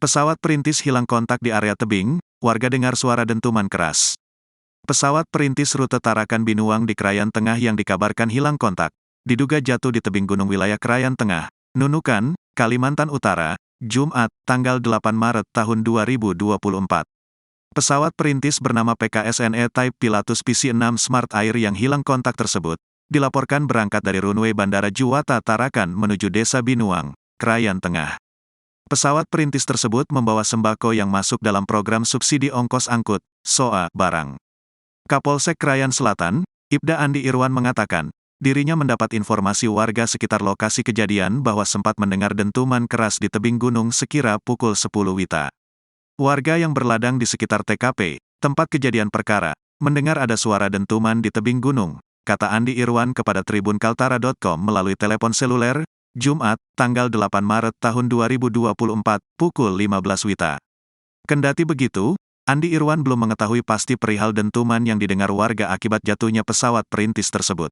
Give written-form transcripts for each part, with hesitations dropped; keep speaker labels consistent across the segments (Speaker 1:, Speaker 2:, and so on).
Speaker 1: Pesawat perintis hilang kontak di area tebing, warga dengar suara dentuman keras. Pesawat perintis rute Tarakan Binuang di Krayan Tengah yang dikabarkan hilang kontak, diduga jatuh di tebing gunung wilayah Krayan Tengah, Nunukan, Kalimantan Utara, Jumat, tanggal 8 Maret tahun 2024. Pesawat perintis bernama PKSNE Type Pilatus PC-6 Smart Air yang hilang kontak tersebut, dilaporkan berangkat dari runway Bandara Juwata Tarakan menuju Desa Binuang, Krayan Tengah. Pesawat perintis tersebut membawa sembako yang masuk dalam program subsidi ongkos angkut, SOA, barang. Kapolsek Krayan Selatan, Ibda Andi Irwan mengatakan, dirinya mendapat informasi warga sekitar lokasi kejadian bahwa sempat mendengar dentuman keras di tebing gunung sekira pukul 10 WITA. Warga yang berladang di sekitar TKP, tempat kejadian perkara, mendengar ada suara dentuman di tebing gunung, kata Andi Irwan kepada tribunkaltara.com melalui telepon seluler, Jumat, tanggal 8 Maret tahun 2024, pukul 15 WITA. Kendati begitu, Andi Irwan belum mengetahui pasti perihal dentuman yang didengar warga akibat jatuhnya pesawat perintis tersebut.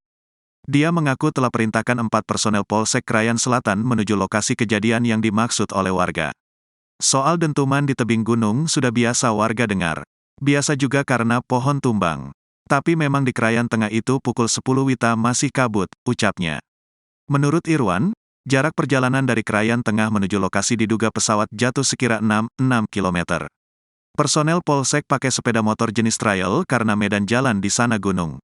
Speaker 1: Dia mengaku telah perintahkan 4 personel Polsek Krayan Selatan menuju lokasi kejadian yang dimaksud oleh warga. Soal dentuman di tebing gunung sudah biasa warga dengar. Biasa juga karena pohon tumbang. Tapi memang di Krayan Tengah itu pukul 10 WITA masih kabut, ucapnya. Menurut Irwan, jarak perjalanan dari Krayan Tengah menuju lokasi diduga pesawat jatuh sekira 6 km. Personel Polsek pakai sepeda motor jenis trail karena medan jalan di sana gunung.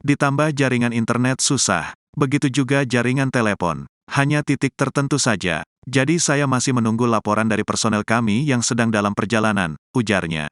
Speaker 1: Ditambah jaringan internet susah, begitu juga jaringan telepon, hanya titik tertentu saja. Jadi saya masih menunggu laporan dari personel kami yang sedang dalam perjalanan, ujarnya.